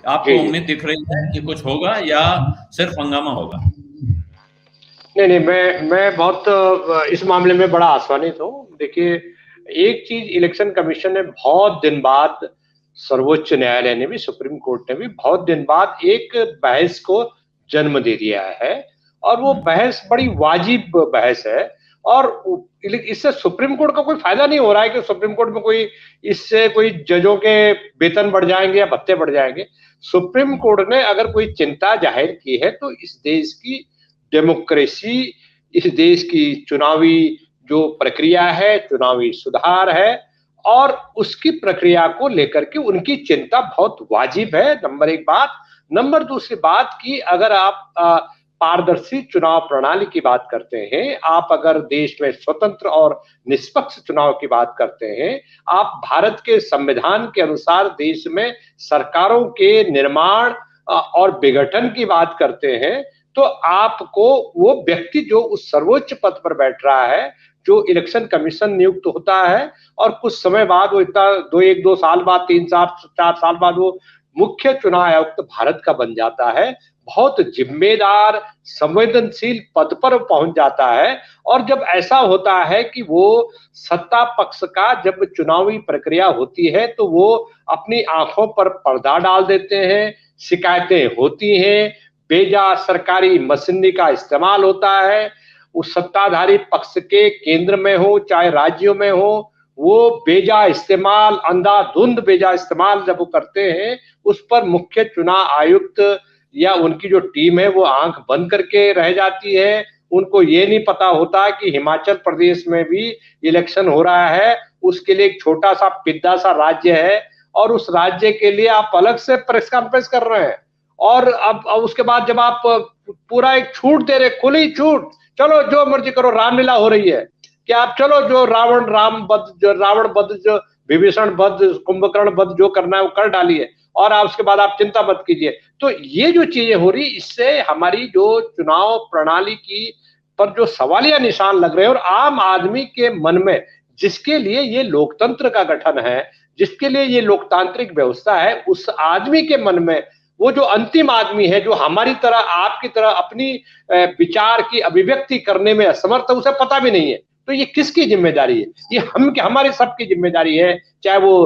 आपको जी जी। उम्मीद दिख रही है कि कुछ होगा या सिर्फ हंगामा होगा? नहीं नहीं, मैं बहुत इस मामले में बड़ा आश्वानित हूँ। देखिए, एक चीज इलेक्शन कमीशन ने बहुत दिन बाद, सर्वोच्च न्यायालय ने भी, सुप्रीम कोर्ट ने भी बहुत दिन बाद एक बहस को जन्म दे दिया है, और वो बहस बड़ी वाजिब बहस है। और इससे सुप्रीम कोर्ट का कोई फायदा नहीं हो रहा है कि सुप्रीम कोर्ट में कोई, इससे कोई जजों के वेतन बढ़ जाएंगे या भत्ते बढ़ जाएंगे। सुप्रीम कोर्ट ने अगर कोई चिंता जाहिर की है तो इस देश की डेमोक्रेसी, इस देश की चुनावी जो प्रक्रिया है, चुनावी सुधार है, और उसकी प्रक्रिया को लेकर के उनकी चिंता बहुत वाजिब है, नंबर एक बात। नंबर दूसरी बात कि अगर आप पारदर्शी चुनाव प्रणाली की बात करते हैं, आप अगर देश में स्वतंत्र और निष्पक्ष चुनाव की बात करते हैं, आप भारत के संविधान के अनुसार देश में सरकारों के निर्माण और विघटन की बात करते हैं, तो आपको वो व्यक्ति जो उस सर्वोच्च पद पर बैठ रहा है, जो इलेक्शन कमीशन नियुक्त होता है, और कुछ समय बाद वो इतना दो साल बाद, 3 साल 4 साल बाद वो मुख्य चुनाव आयुक्त भारत का बन जाता है, बहुत जिम्मेदार संवेदनशील पद पर पहुंच जाता है। और जब ऐसा होता है कि वो सत्ता पक्ष का जब चुनावी प्रक्रिया होती है तो वो अपनी आंखों पर पर्दा डाल देते हैं, शिकायतें होती हैं, बेजा सरकारी मशीनरी का इस्तेमाल होता है, उस सत्ताधारी पक्ष के केंद्र में हो चाहे राज्यों में हो, वो बेजा इस्तेमाल, अंधाधुंध बेजा इस्तेमाल जब वो करते हैं, उस पर मुख्य चुनाव आयुक्त या उनकी जो टीम है वो आंख बंद करके रह जाती है। उनको ये नहीं पता होता कि हिमाचल प्रदेश में भी इलेक्शन हो रहा है, उसके लिए एक छोटा सा पिद्दा सा राज्य है, और उस राज्य के लिए आप अलग से प्रेस कॉन्फ्रेंस कर रहे हैं। और अब उसके बाद जब आप पूरा एक छूट दे रहे, खुली छूट, चलो जो मर्जी करो, रामलीला हो रही है कि आप चलो जो रावण बध, जो विभीषण बध, कुंभकर्ण बध जो करना है वो कर डालिए, और आप उसके बाद आप चिंता मत कीजिए। तो ये जो चीजें हो रही, इससे हमारी जो चुनाव प्रणाली की पर जो सवालिया निशान लग रहे हैं, और आम आदमी के मन में, जिसके लिए ये लोकतंत्र का गठन है, जिसके लिए ये लोकतांत्रिक व्यवस्था है, उस आदमी के मन में, वो जो अंतिम आदमी है, जो हमारी तरह आपकी तरह अपनी विचार की अभिव्यक्ति करने में असमर्थ है, उसे पता भी नहीं है। तो ये किसकी जिम्मेदारी है? ये हमारी सबकी जिम्मेदारी है, चाहे वो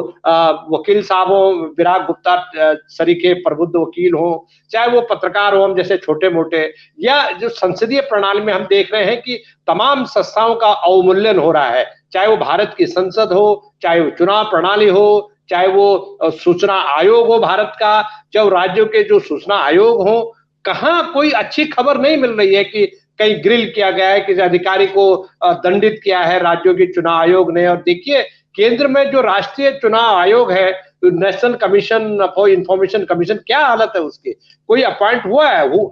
वकील साहब हो, विराग गुप्ता सरीखे प्रबुद्ध वकील हो, चाहे वो पत्रकार हो हम जैसे छोटे मोटे, या जो संसदीय प्रणाली में हम देख रहे हैं कि तमाम संस्थाओं का अवमूल्यन हो रहा है, चाहे वो भारत की संसद हो, चाहे वो चुनाव प्रणाली हो, चाहे वो सूचना आयोग हो भारत का, चाहे राज्यों के जो सूचना आयोग हो। कहाँ कोई अच्छी खबर नहीं मिल रही है कि कहीं ग्रिल किया गया है, किसी अधिकारी को दंडित किया है राज्यों के चुनाव आयोग ने। और देखिए, केंद्र में जो राष्ट्रीय चुनाव आयोग है, national commission for information commission, क्या हालत है उसकी? कोई अपॉइंट हुआ है? वो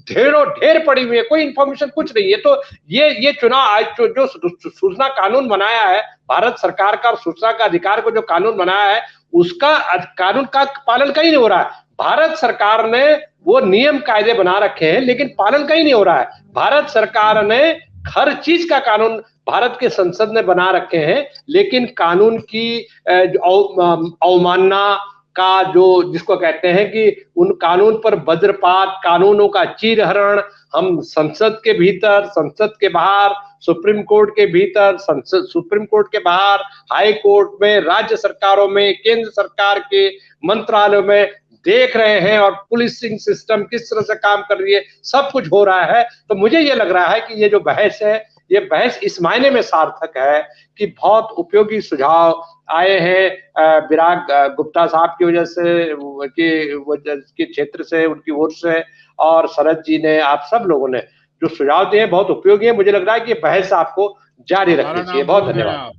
ढेरों ढेर पड़ी हुई है, कोई इंफॉर्मेशन कुछ नहीं है। तो ये चुनाव आयोग जो सूचना कानून बनाया है भारत सरकार का, और सूचना का अधिकार को जो कानून बनाया है, उसका कानून का पालन कहीं नहीं हो रहा है। भारत सरकार ने वो नियम कायदे बना रखे हैं, लेकिन पालन कहीं नहीं हो रहा है। भारत सरकार ने हर चीज का कानून भारत के संसद ने बना रखे हैं, लेकिन कानून की अवमानना का, जो जिसको कहते हैं कि उन कानून पर वज्रपात, कानूनों का चीरहरण, हम संसद के भीतर, संसद के बाहर, सुप्रीम कोर्ट के भीतर, संसद सुप्रीम कोर्ट के बाहर, हाई कोर्ट में, राज्य सरकारों में, केंद्र सरकार के मंत्रालयों में देख रहे हैं, और पुलिसिंग सिस्टम किस तरह से काम कर रही है, सब कुछ हो रहा है। तो मुझे ये लग रहा है कि ये जो बहस है, ये बहस इस मायने में सार्थक है कि बहुत उपयोगी सुझाव आए हैं विराग गुप्ता साहब की वजह से, के क्षेत्र से, उनकी ओर से, और शरद जी ने, आप सब लोगों ने जो सुझाव दिए बहुत उपयोगी है। मुझे लग रहा है कि बहस आपको जारी रखनी चाहिए। बहुत धन्यवाद।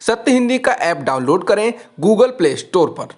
सत्य हिंदी का ऐप डाउनलोड करें गूगल प्ले स्टोर पर।